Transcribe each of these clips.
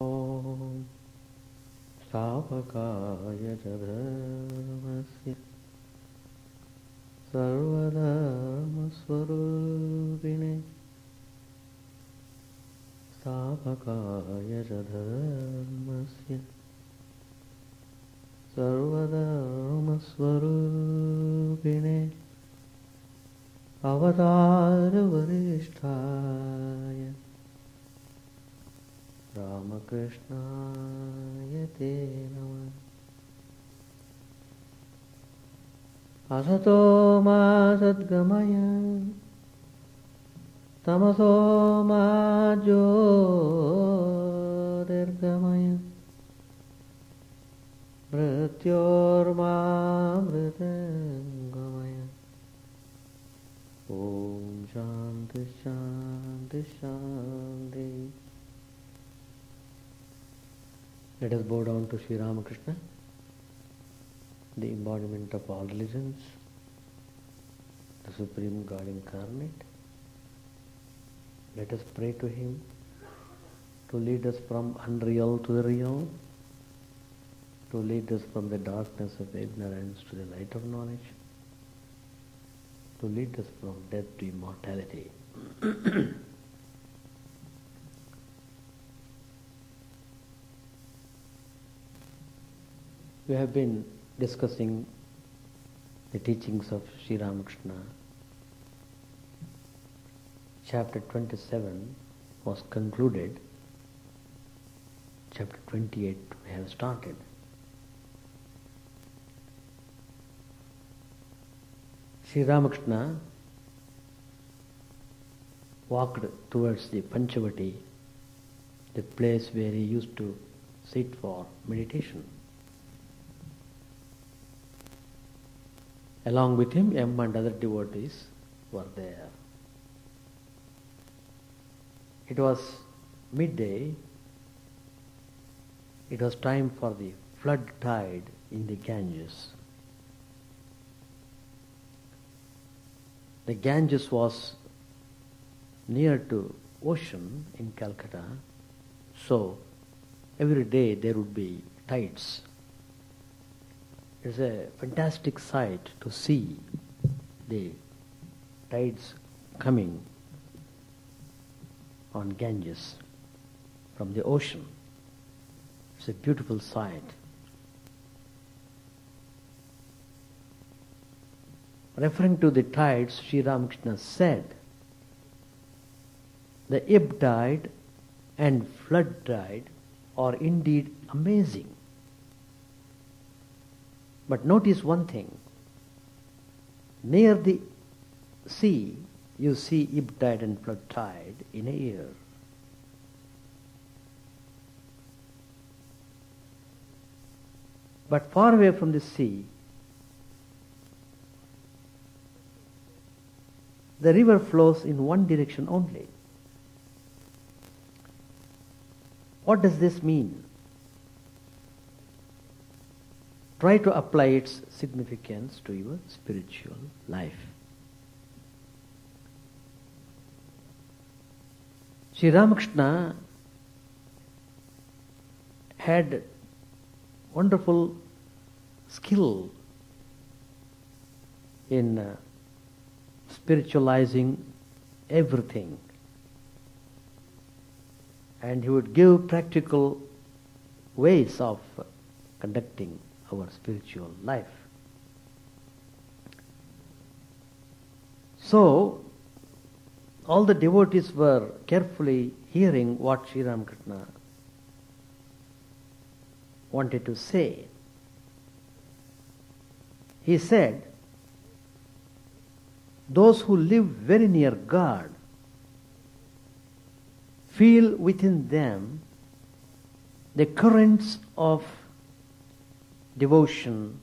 Om Stavakaya Jadharmasya Sarvadharmasvarupine Stavakaya Jadharmasya Sarvadharmasvarupine Avadara Varishtaya Ramakrishna te namah. Asato ma sadgamaya tamaso ma jyotirgamaya mrityorma mritangamaya. Om Shanti Shanti Shanti. Let us bow down to Sri Ramakrishna, the embodiment of all religions, the Supreme God incarnate. Let us pray to Him to lead us from unreal to the real, to lead us from the darkness of ignorance to the light of knowledge, to lead us from death to immortality. We have been discussing the teachings of Sri Ramakrishna. Chapter 27 was concluded. Chapter 28 we have started. Sri Ramakrishna walked towards the Panchavati, the place where he used to sit for meditation. Along with him, M and other devotees were there. It was midday. It was time for the flood tide in the Ganges. The Ganges was near to ocean in Calcutta, so every day there would be tides. It's a fantastic sight to see the tides coming on Ganges from the ocean. It's a beautiful sight. Referring to the tides, Sri Ramakrishna said, the ebb tide and flood tide are indeed amazing. But notice one thing. Near the sea, you see ebb tide and flood tide in a year. But far away from the sea, the river flows in one direction only. What does this mean? Try to apply its significance to your spiritual life. Sri Ramakrishna had wonderful skill in spiritualizing everything, and he would give practical ways of conducting our spiritual life. So, all the devotees were carefully hearing what Sri Ramakrishna wanted to say. He said, those who live very near God feel within them the currents of devotion,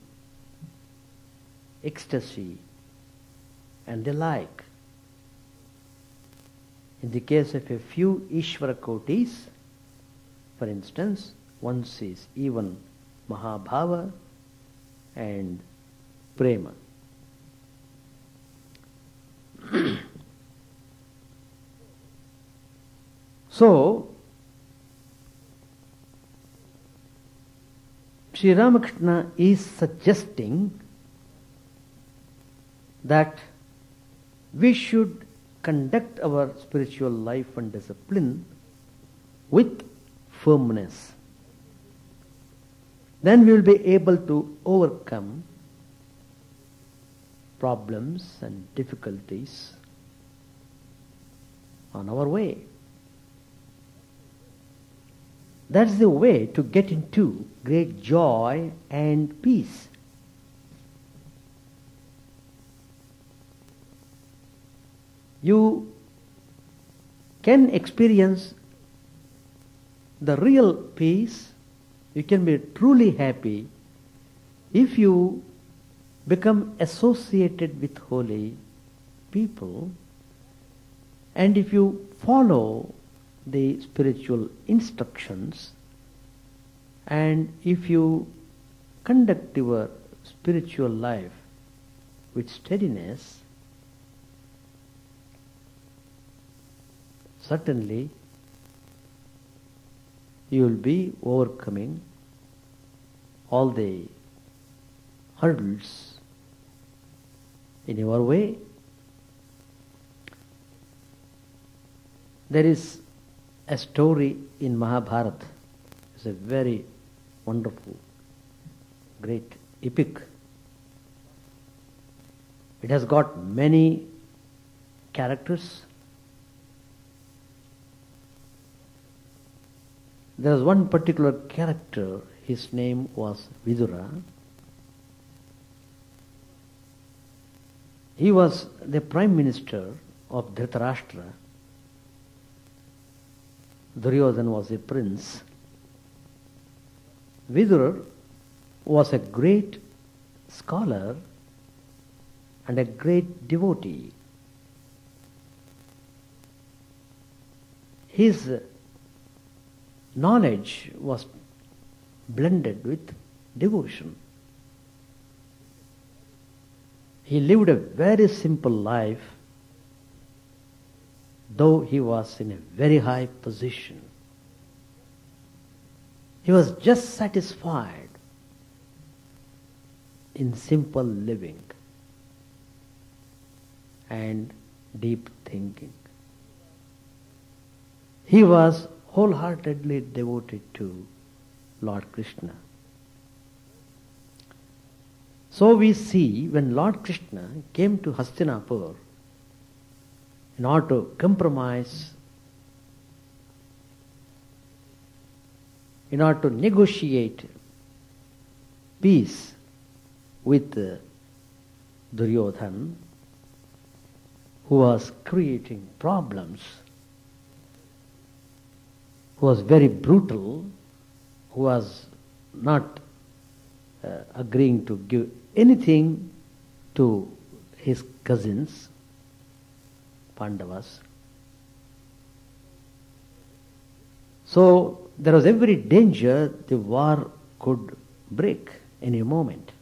ecstasy, and the like. In the case of a few Ishvara kotis, for instance, one sees even Mahabhava and Prema. So, Sri Ramakrishna is suggesting that we should conduct our spiritual life and discipline with firmness. Then we will be able to overcome problems and difficulties on our way. That's the way to get into great joy and peace. You can experience the real peace, you can be truly happy if you become associated with holy people and if you follow the spiritual instructions and if you conduct your spiritual life with steadiness. Certainly you will be overcoming all the hurdles in your way. There is a story in Mahabharata. It's a very wonderful, great epic. It has got many characters. There was one particular character, his name was Vidura. He was the prime minister of Dhritarashtra. Duryodhana was a prince. Vidura was a great scholar and a great devotee. His knowledge was blended with devotion. He lived a very simple life, though he was in a very high position. He was just satisfied in simple living and deep thinking. He was wholeheartedly devoted to Lord Krishna. So we see when Lord Krishna came to Hastinapur in order to compromise, in order to negotiate peace with Duryodhana, who was creating problems, who was very brutal, who was not agreeing to give anything to his cousins, Pandavas. So there was every danger the war could break any moment.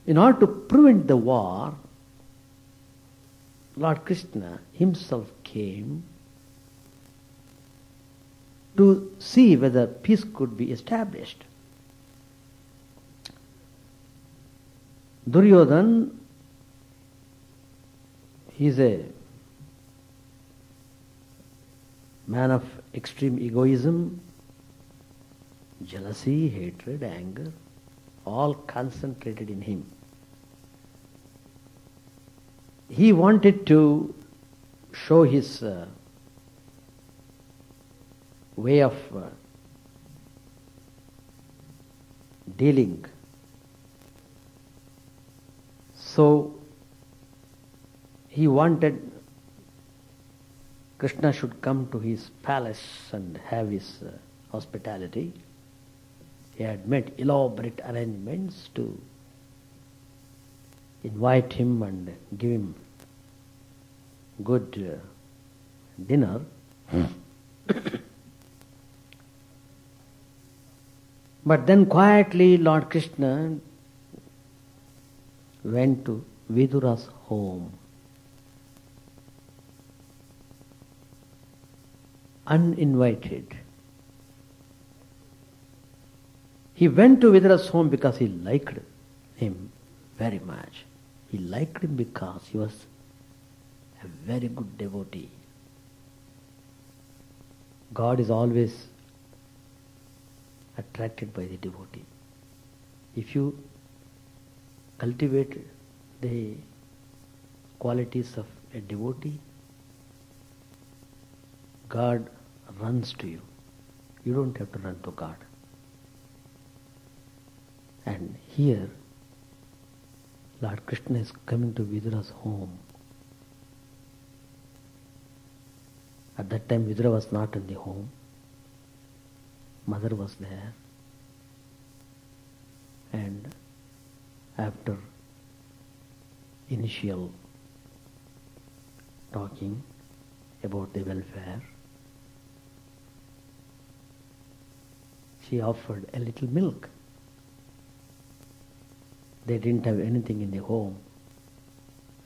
In order to prevent the war, Lord Krishna himself came to see whether peace could be established. Duryodhana, he is a man of extreme egoism, jealousy, hatred, anger, all concentrated in him. He wanted to show his way of dealing. So he wanted Krishna should come to his palace and have his hospitality. He had made elaborate arrangements to invite him and give him good dinner. But then quietly Lord Krishna went to Vidura's home, uninvited. He went to Vidura's home because he liked him very much. He liked him because he was a very good devotee. God is always attracted by the devotee. If you cultivate the qualities of a devotee, God runs to you. You don't have to run to God. And here, Lord Krishna is coming to Vidura's home. At that time, Vidura was not in the home. Mother was there. And after initial talking about the welfare, she offered a little milk. They didn't have anything in the home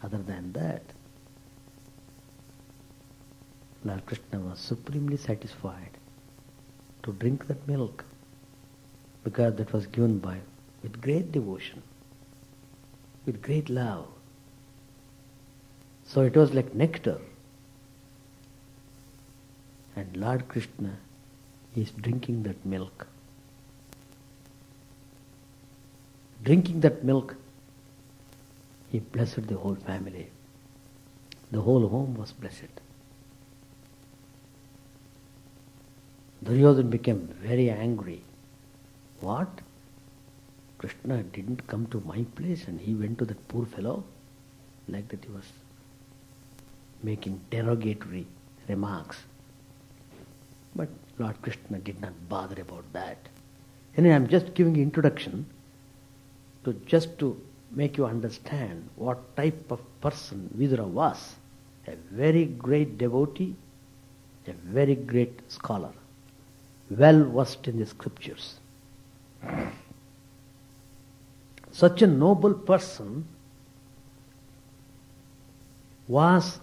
other than that. Lord Krishna was supremely satisfied to drink that milk because that was given with great devotion, with great love. So it was like nectar. And Lord Krishna is drinking that milk. Drinking that milk, he blessed the whole family. The whole home was blessed. Duryodhana became very angry. What? Krishna didn't come to my place and he went to that poor fellow? Like that he was making derogatory remarks. But Lord Krishna did not bother about that. Anyway, I'm just giving you introduction to make you understand what type of person Vidura was. A very great devotee, a very great scholar, well versed in the scriptures. Such a noble person was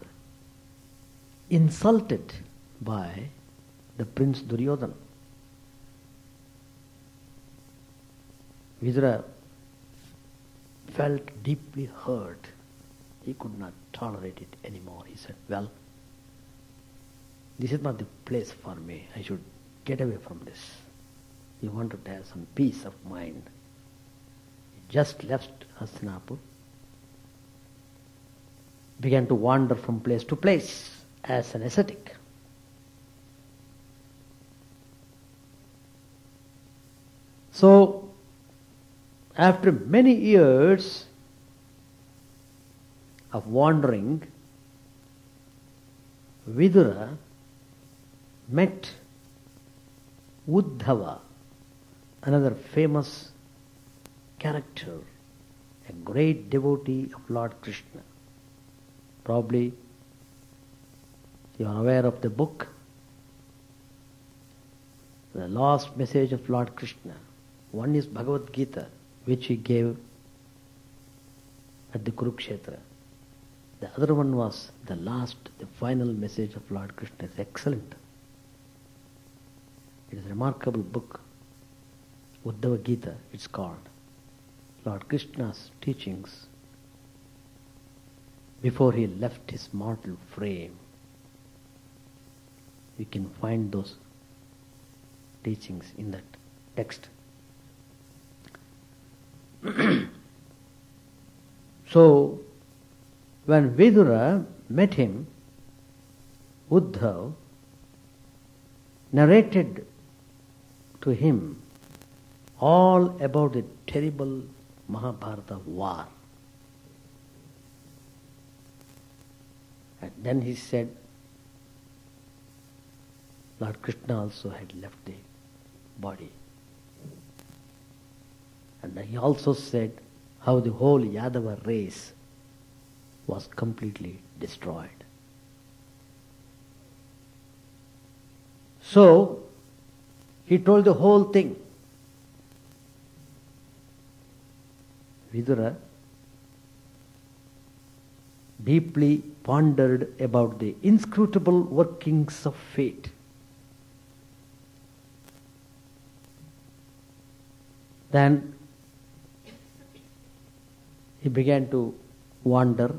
insulted by the Prince Duryodhana. Vidura felt deeply hurt. He could not tolerate it anymore. He said, well, this is not the place for me. I should get away from this. He wanted to have some peace of mind. He just left Hastinapur, began to wander from place to place as an ascetic. So, after many years of wandering, Vidura met Uddhava, another famous character, a great devotee of Lord Krishna. Probably you are aware of the book, the last message of Lord Krishna. One is Bhagavad Gita, which he gave at the Kurukshetra. The other one was the final message of Lord Krishna. It's excellent. It is a remarkable book. Uddhava Gita, it's called. Lord Krishna's teachings before he left his mortal frame. You can find those teachings in that text. So, when Vidura met him, Uddhav narrated to him all about the terrible Mahabharata war. And then he said, Lord Krishna also had left the body. And he also said how the whole Yadava race was completely destroyed. So, he told the whole thing. Vidura deeply pondered about the inscrutable workings of fate. Then he began to wander.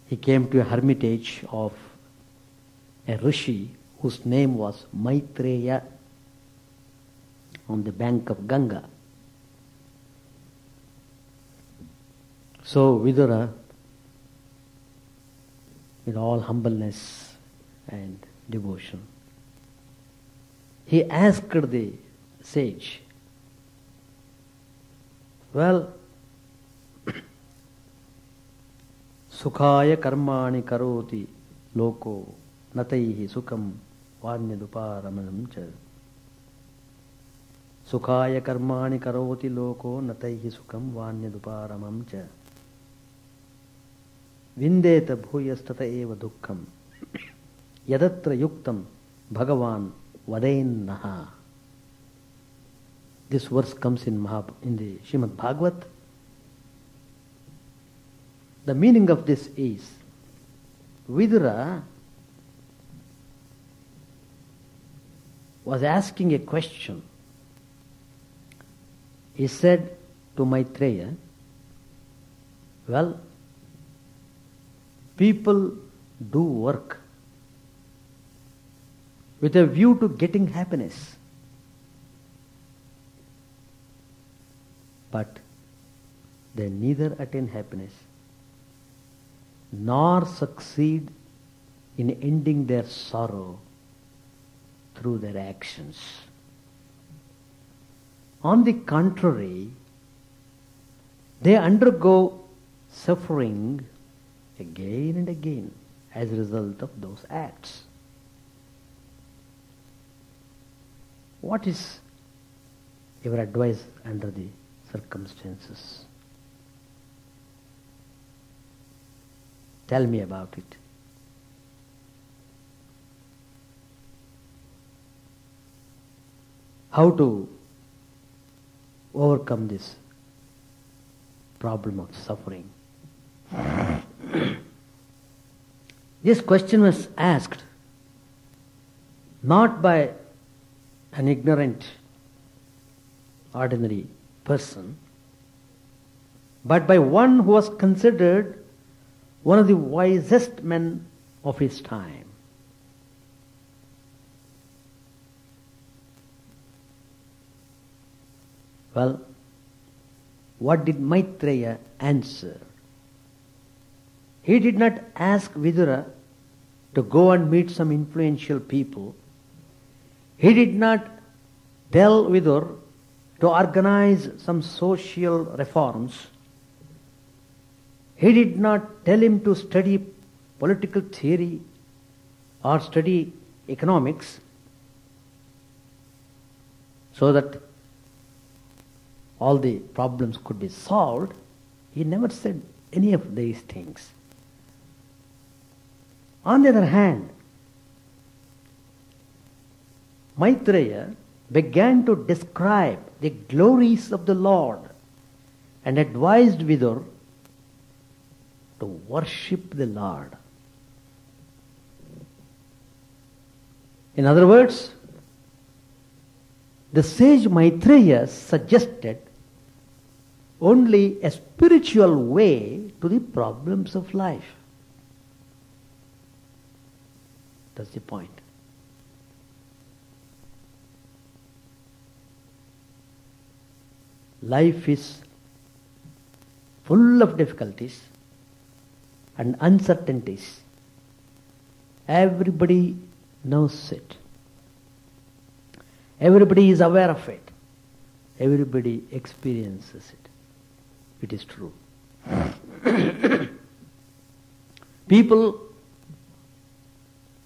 He came to a hermitage of a rishi whose name was Maitreya on the bank of Ganga. So Vidura, with all humbleness and devotion, he asked the sage, well, Sukhaya karmani karoti loko nataihi sukham vanyaduparamanam cha. Sukhaya karmani karoti loko nataihi sukham vanyaduparamam cha. Vindeta bhuyastata eva dukkham yadatra yuktam bhagavan vadennaha. This verse comes in the Srimad Bhagavat. The meaning of this is, Vidura was asking a question. He said to Maitreya, well, people do work with a view to getting happiness. But they neither attain happiness nor succeed in ending their sorrow through their actions. On the contrary, they undergo suffering again and again as a result of those acts. What is your advice under the circumstances? Tell me about it. How to overcome this problem of suffering? This question was asked not by an ignorant, ordinary person, but by one who was considered one of the wisest men of his time. Well, what did Maitreya answer? He did not ask Vidura to go and meet some influential people. He did not tell Vidura to organize some social reforms. He did not tell him to study political theory or study economics so that all the problems could be solved. He never said any of these things. On the other hand, Maitreya began to describe the glories of the Lord and advised Vidura to worship the Lord. In other words, the sage Maitreya suggested only a spiritual way to the problems of life. That's the point. Life is full of difficulties and uncertainties. Everybody knows it. Everybody is aware of it. Everybody experiences it. It is true. People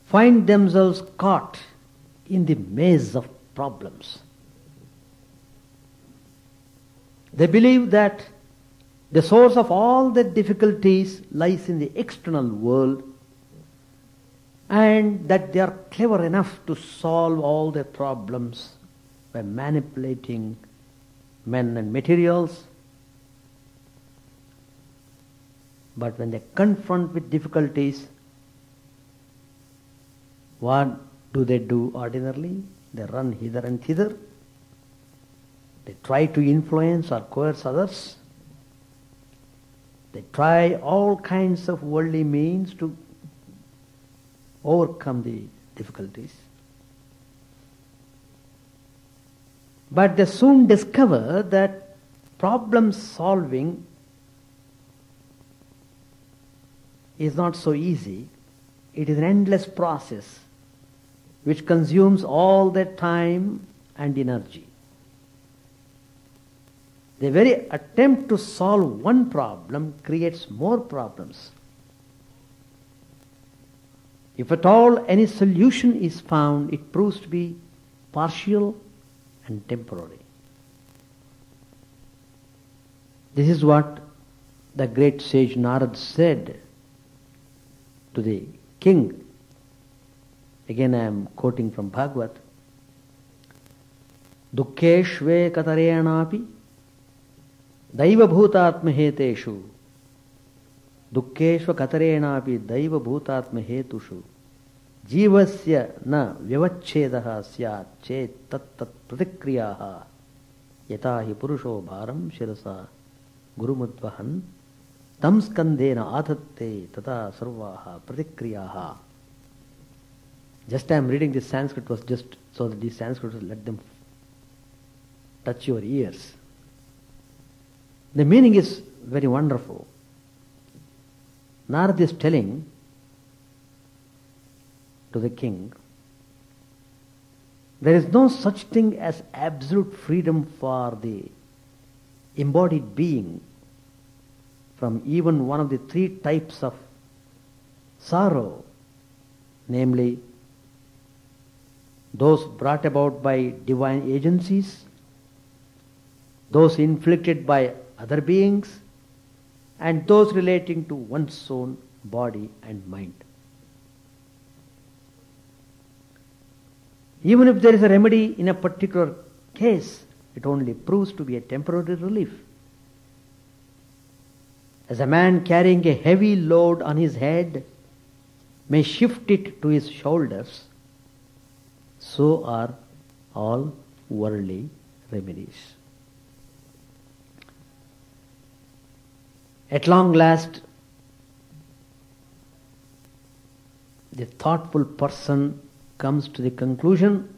find themselves caught in the maze of problems. They believe that the source of all their difficulties lies in the external world, and that they are clever enough to solve all their problems by manipulating men and materials. But when they confront with difficulties, what do they do ordinarily? They run hither and thither. They try to influence or coerce others. They try all kinds of worldly means to overcome the difficulties. But they soon discover that problem solving is not so easy. It is an endless process which consumes all their time and energy. The very attempt to solve one problem creates more problems. If at all any solution is found, it proves to be partial and temporary. This is what the great sage Narad said to the king. Again I am quoting from Bhagavad. Dukkeshve katarenapi daiva bhutatma heteshu dukkeshva katarenapi daiva bhutatma hetushu jivasya na vyavachchedaha syat chet tat tat pratikriyaha yata hi purusho bharam shirasa gurumudvahan tam skandena adhatte tata sarvaha pratikriyaha. Just I am reading this Sanskrit was just so that these Sanskrit let them touch your ears. The meaning is very wonderful. Narad is telling to the king, there is no such thing as absolute freedom for the embodied being from even one of the three types of sorrow, namely those brought about by divine agencies, those inflicted by other beings, and those relating to one's own body and mind. Even if there is a remedy in a particular case, it only proves to be a temporary relief. As a man carrying a heavy load on his head may shift it to his shoulders, so are all worldly remedies. At long last, the thoughtful person comes to the conclusion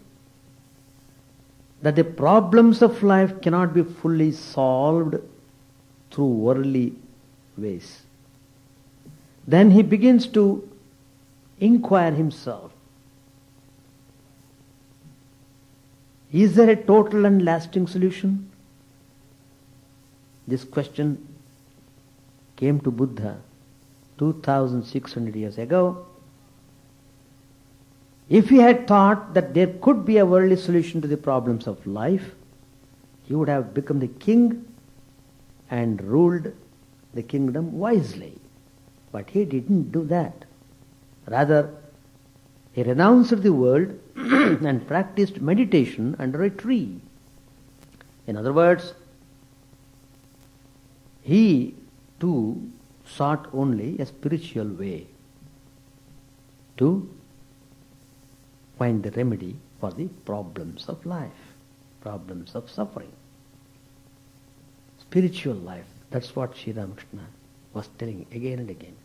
that the problems of life cannot be fully solved through worldly ways. Then he begins to inquire himself, is there a total and lasting solution? This question came to Buddha 2600 years ago. If he had thought that there could be a worldly solution to the problems of life, he would have become the king and ruled the kingdom wisely. But he didn't do that. Rather, he renounced the world and practiced meditation under a tree. In other words, he too sought only a spiritual way to find the remedy for the problems of life, problems of suffering. Spiritual life, that's what Sri Ramakrishna was telling again and again.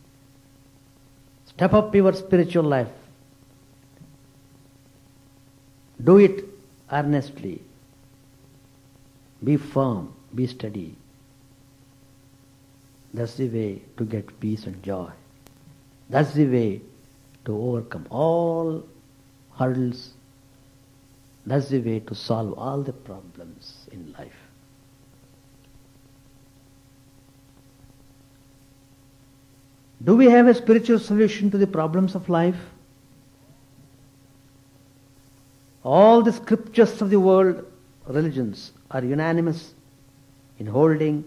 Step up your spiritual life. Do it earnestly. Be firm, be steady. That's the way to get peace and joy. That's the way to overcome all hurdles. That's the way to solve all the problems in life. Do we have a spiritual solution to the problems of life? All the scriptures of the world religions are unanimous in holding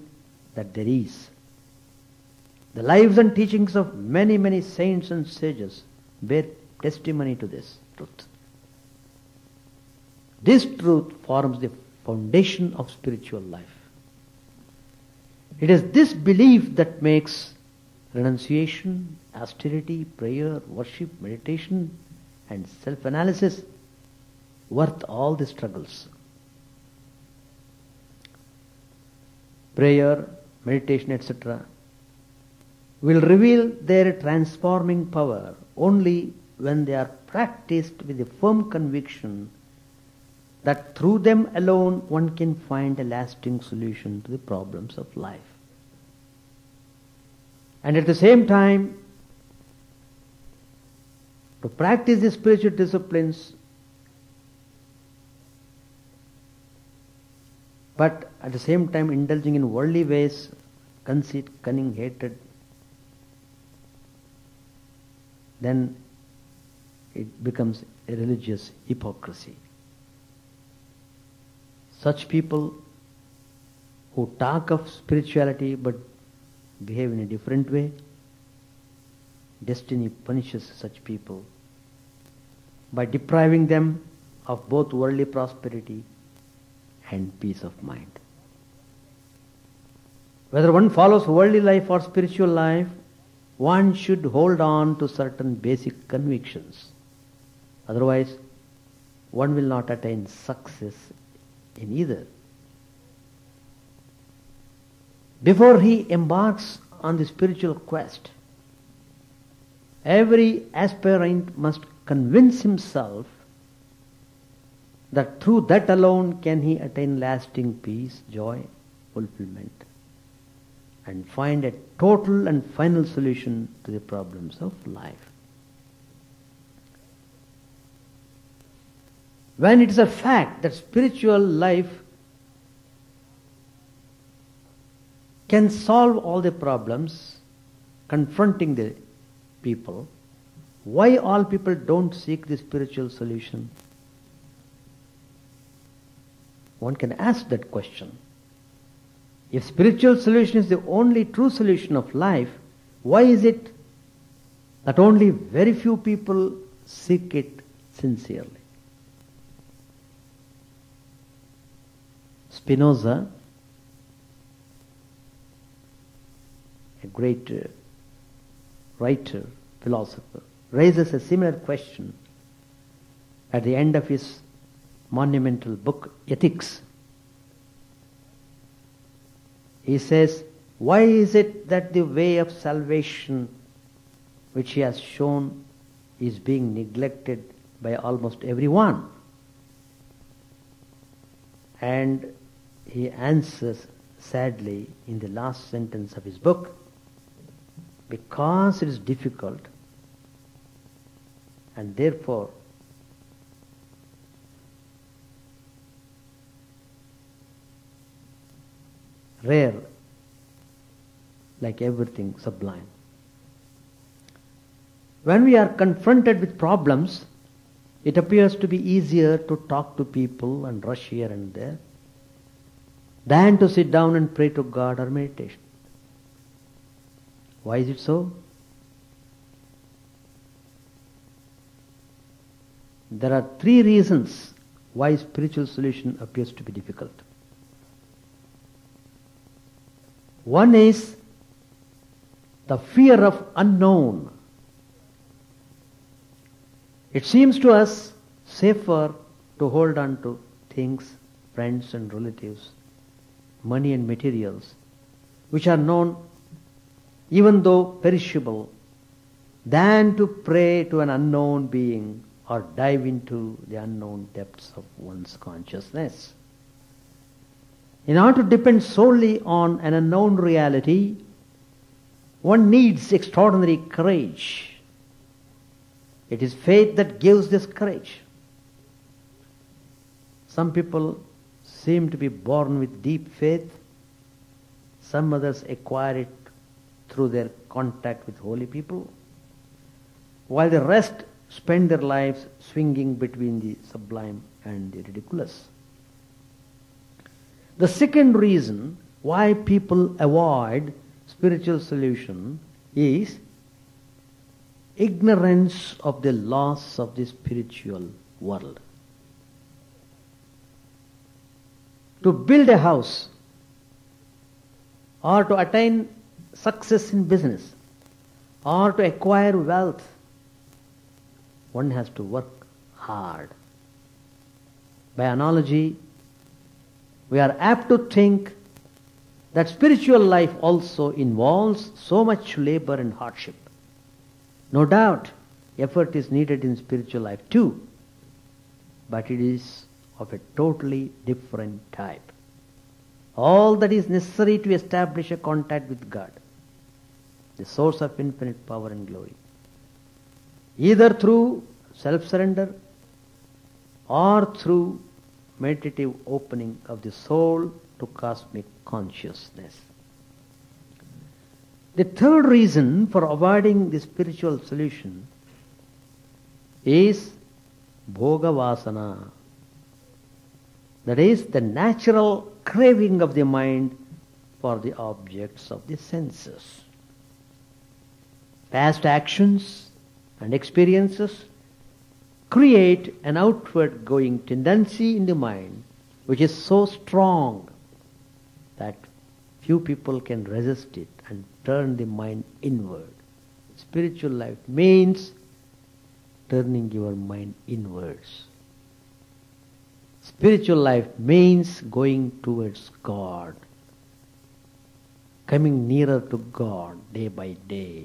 that there is. The lives and teachings of many, many saints and sages bear testimony to this truth. This truth forms the foundation of spiritual life. It is this belief that makes renunciation, austerity, prayer, worship, meditation, and self-analysis worth all the struggles. Prayer, meditation, etc. will reveal their transforming power only when they are practiced with a firm conviction that through them alone one can find a lasting solution to the problems of life. And at the same time, to practice the spiritual disciplines, but at the same time indulging in worldly ways, conceit, cunning, hatred, then it becomes a religious hypocrisy. Such people who talk of spirituality but behave in a different way, destiny punishes such people by depriving them of both worldly prosperity and peace of mind. Whether one follows worldly life or spiritual life, one should hold on to certain basic convictions. Otherwise, one will not attain success in either. Before he embarks on the spiritual quest, every aspirant must convince himself that through that alone can he attain lasting peace, joy, fulfillment, and find a total and final solution to the problems of life. When it is a fact that spiritual life can solve all the problems confronting the people, why all people don't seek the spiritual solution? One can ask that question. If spiritual solution is the only true solution of life, why is it that only very few people seek it sincerely? Spinoza, a great writer, philosopher, raises a similar question at the end of his monumental book, Ethics. He says, why is it that the way of salvation which he has shown is being neglected by almost everyone? And he answers sadly in the last sentence of his book, because it is difficult and therefore rare, like everything sublime. When we are confronted with problems, it appears to be easier to talk to people and rush here and there than to sit down and pray to God or meditation. Why is it so? There are three reasons why spiritual solution appears to be difficult. One is the fear of unknown. It seems to us safer to hold on to things, friends and relatives, money and materials, which are known, even though perishable, than to pray to an unknown being or dive into the unknown depths of one's consciousness. In order to depend solely on an unknown reality, one needs extraordinary courage. It is faith that gives this courage. Some people seem to be born with deep faith. Some others acquire it through their contact with holy people, while the rest spend their lives swinging between the sublime and the ridiculous. The second reason why people avoid spiritual solution is ignorance of the laws of the spiritual world. To build a house or to attain success in business or to acquire wealth, one has to work hard. By analogy, we are apt to think that spiritual life also involves so much labor and hardship. No doubt, effort is needed in spiritual life too, but it is of a totally different type. All that is necessary to establish a contact with God, the source of infinite power and glory, either through self-surrender or through meditative opening of the soul to cosmic consciousness. The third reason for avoiding the spiritual solution is bhoga vasana. That is the natural craving of the mind for the objects of the senses. Past actions and experiences create an outward going tendency in the mind which is so strong that few people can resist it and turn the mind inward. Spiritual life means turning your mind inwards. Spiritual life means going towards God, coming nearer to God day by day.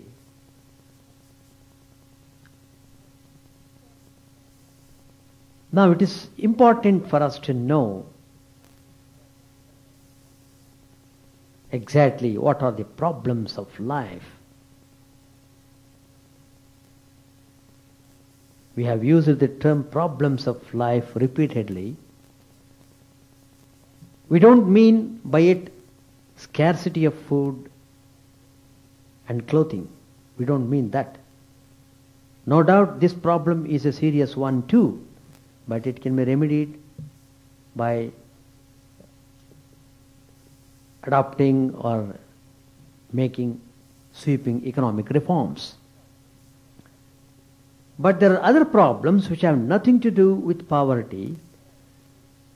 Now it is important for us to know exactly what are the problems of life. We have used the term problems of life repeatedly. We don't mean by it scarcity of food and clothing. We don't mean that. No doubt this problem is a serious one too, but it can be remedied by adopting or making sweeping economic reforms. But there are other problems which have nothing to do with poverty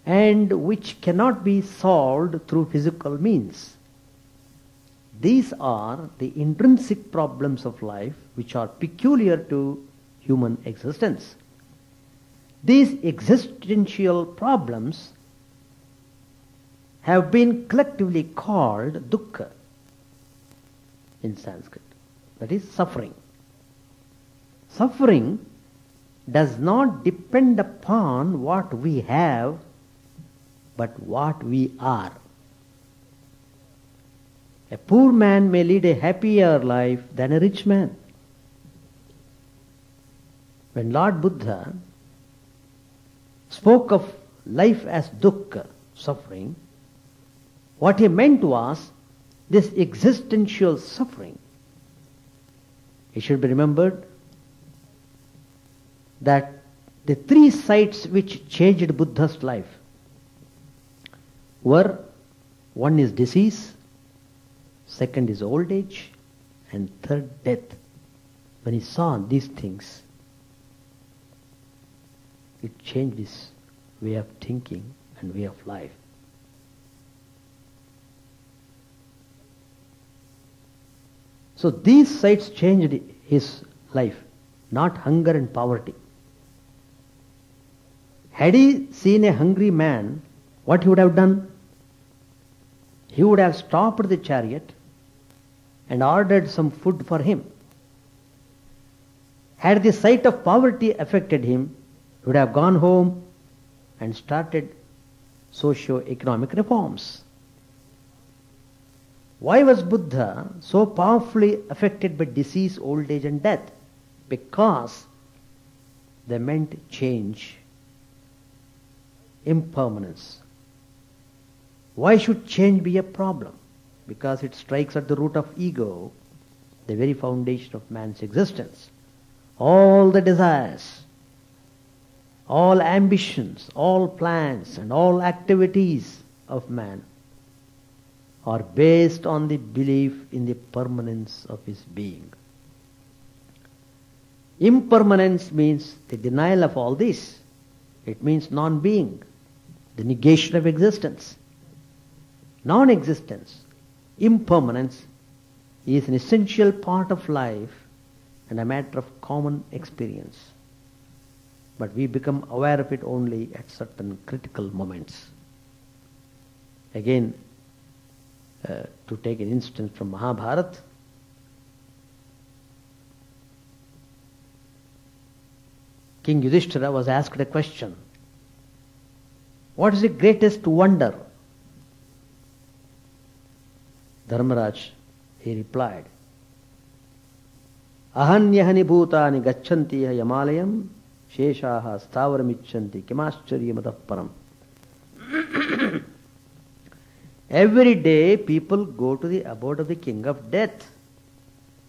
and which cannot be solved through physical means. These are the intrinsic problems of life which are peculiar to human existence. These existential problems have been collectively called dukkha in Sanskrit. That is suffering. Suffering does not depend upon what we have, but what we are. A poor man may lead a happier life than a rich man. When Lord Buddha spoke of life as dukkha, suffering, what he meant was this existential suffering. It should be remembered that the three sides which changed Buddha's life were, one is disease, second is old age, and third death. When he saw these things, it changed his way of thinking and way of life. So these sights changed his life, not hunger and poverty. Had he seen a hungry man, what he would have done? He would have stopped the chariot and ordered some food for him. Had the sight of poverty affected him, he would have gone home and started socio-economic reforms. Why was Buddha so powerfully affected by disease, old age and death? Because they meant change, impermanence. Why should change be a problem? Because it strikes at the root of ego, the very foundation of man's existence. All the desires, all ambitions, all plans and all activities of man are based on the belief in the permanence of his being. Impermanence means the denial of all this. It means non-being, the negation of existence. Non-existence, impermanence, is an essential part of life and a matter of common experience. but we become aware of it only at certain critical moments. Again, to take an instance from Mahabharata, King Yudhishthira was asked a question. What is the greatest wonder? Dharmaraj, he replied, Ahanyahani bhutani gacchanti yamalayam sheshaha stavaramichanti kimascharyamatah param. Every day people go to the abode of the king of death,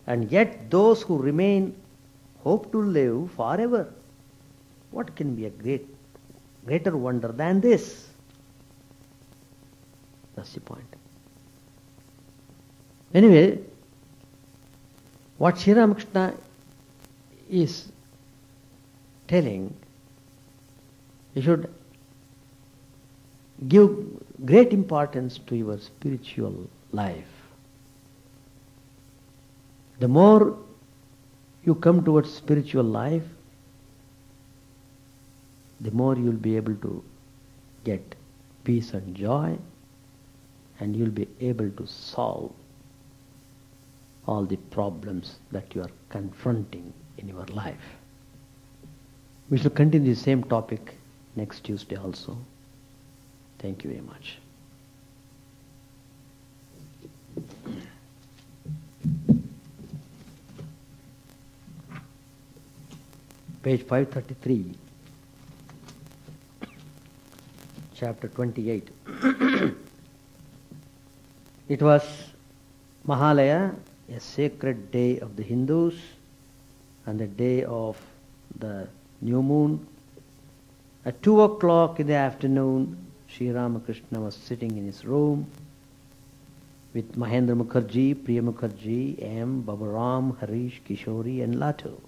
and yet those who remain hope to live forever. What can be a greater wonder than this? That's the point. Anyway, what Sri Ramakrishna is telling, you should give great importance to your spiritual life. The more you come towards spiritual life, the more you will be able to get peace and joy, and you will be able to solve all the problems that you are confronting in your life. We shall continue the same topic next Tuesday also. Thank you very much. Page 533, chapter 28. It was Mahalaya, a sacred day of the Hindus, and the day of the new moon. At 2 o'clock in the afternoon, Sri Ramakrishna was sitting in his room with Mahendra Mukherjee, Priya Mukherjee, M, Babaram, Harish, Kishori and Latu.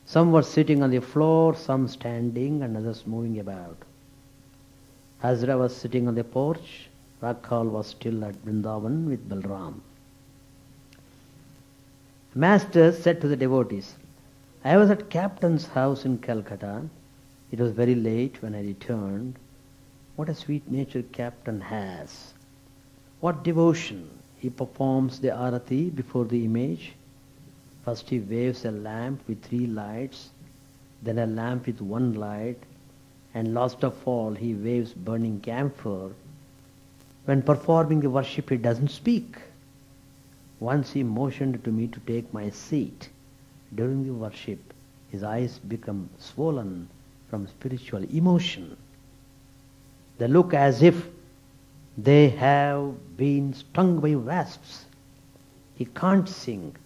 Some were sitting on the floor, some standing and others moving about. Hazra was sitting on the porch. Rakhal was still at Vrindavan with Balram. Master said to the devotees, I was at Captain's house in Calcutta. It was very late when I returned. What a sweet nature Captain has. What devotion. He performs the arati before the image. First he waves a lamp with 3 lights, then a lamp with 1 light, and last of all he waves burning camphor. When performing the worship he doesn't speak. Once he motioned to me to take my seat. During the worship his eyes become swollen from spiritual emotion. They look as if they have been stung by wasps. He can't sing,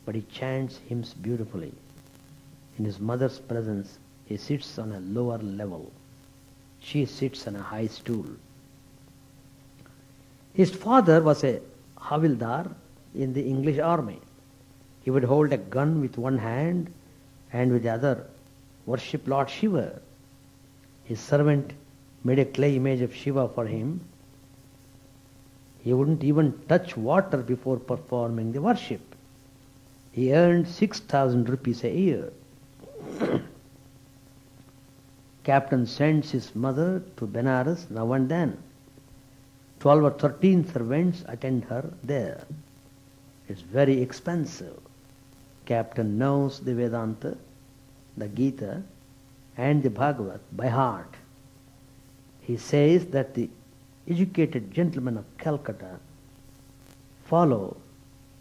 but he chants hymns beautifully. In his mother's presence he sits on a lower level. She sits on a high stool. His father was a Havildar in the English army. He would hold a gun with one hand and with the other worship Lord Shiva. His servant made a clay image of Shiva for him. He wouldn't even touch water before performing the worship. He earned 6,000 rupees a year. Captain sends his mother to Benares now and then. 12 or 13 servants attend her there. It's very expensive. Captain knows the Vedanta, the Gita, and the Bhagavad by heart. He says that the educated gentlemen of Calcutta follow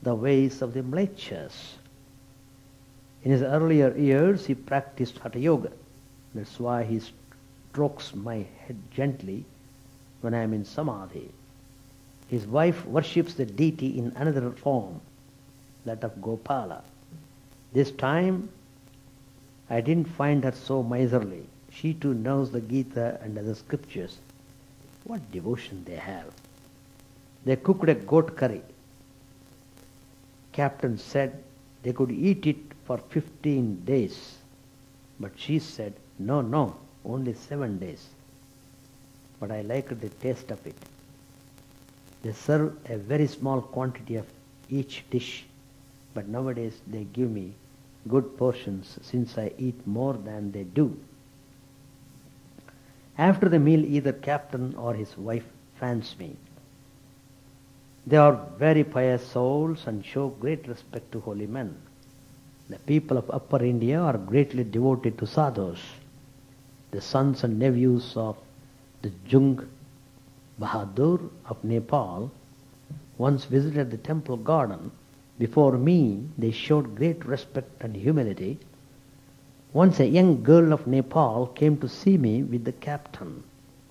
the ways of the Mlecchas. In his earlier years he practiced Hatha Yoga. That's why he strokes my head gently when I am in Samadhi. His wife worships the deity in another form, that of Gopala. This time I didn't find her so miserly. She too knows the Gita and other scriptures. What devotion they have. They cooked a goat curry. Captain said they could eat it for 15 days. But she said, no, only 7 days. But I liked the taste of it. They serve a very small quantity of each dish, but nowadays they give me good portions, since I eat more than they do. After the meal, either captain or his wife fans me. They are very pious souls and show great respect to holy men. The people of Upper India are greatly devoted to sadhus. The sons and nephews of the Jung Bahadur of Nepal once visited the temple garden. Before me, they showed great respect and humility. Once a young girl of Nepal came to see me with the captain.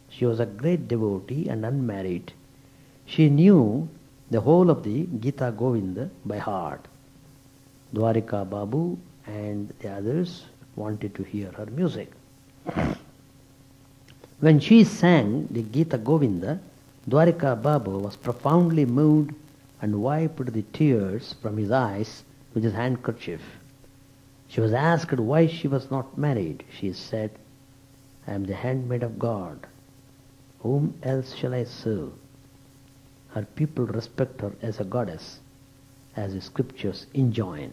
She was a great devotee and unmarried. She knew the whole of the Gita Govinda by heart. Dwarika Babu and the others wanted to hear her music. When she sang the Gita Govinda, Dwarika Babu was profoundly moved and wiped the tears from his eyes with his handkerchief. She was asked why she was not married. She said, I am the handmaid of God. Whom else shall I serve? Her people respect her as a goddess, as the scriptures enjoin.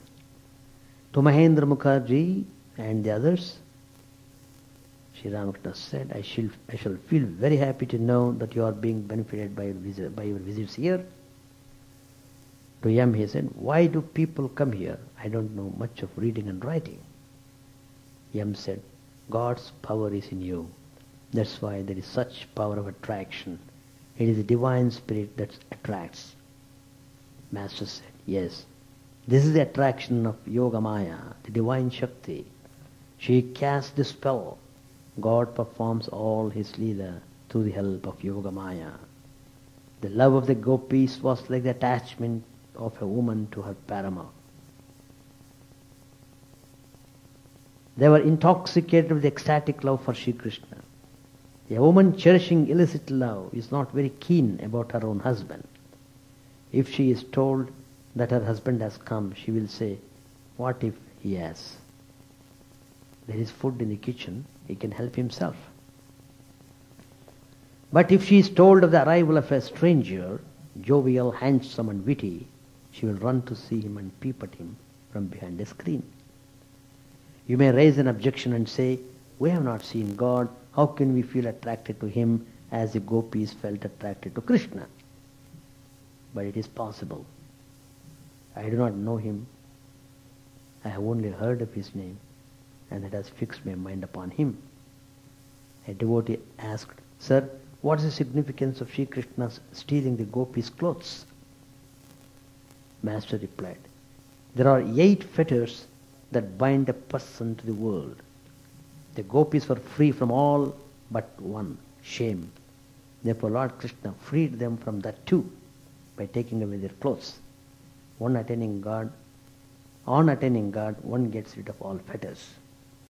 To Mahendra Mukherjee and the others, Sri Ramakrishna said, I shall feel very happy to know that you are being benefited by your visits here. To Yam he said, why do people come here? I don't know much of reading and writing. Yam said, God's power is in you. That's why there is such power of attraction. It is the divine spirit that attracts. Master said, yes, this is the attraction of Yoga Maya, the divine Shakti. She casts the spell. God performs all his Leela through the help of Yoga Maya. The love of the gopis was like the attachment of a woman to her paramour. They were intoxicated with ecstatic love for Sri Krishna. A woman cherishing illicit love is not very keen about her own husband. If she is told that her husband has come, she will say, what if he has? There is food in the kitchen, he can help himself. But if she is told of the arrival of a stranger, jovial, handsome and witty, she will run to see him and peep at him from behind a screen. You may raise an objection and say, we have not seen God, how can we feel attracted to him as the gopis felt attracted to Krishna? But it is possible. I do not know him. I have only heard of his name, and it has fixed my mind upon him. A devotee asked, Sir, what is the significance of Sri Krishna stealing the gopis' clothes? Master replied, there are 8 fetters that bind a person to the world. The gopis were free from all but one, shame. Therefore Lord Krishna freed them from that too by taking away their clothes. On attaining God, one gets rid of all fetters.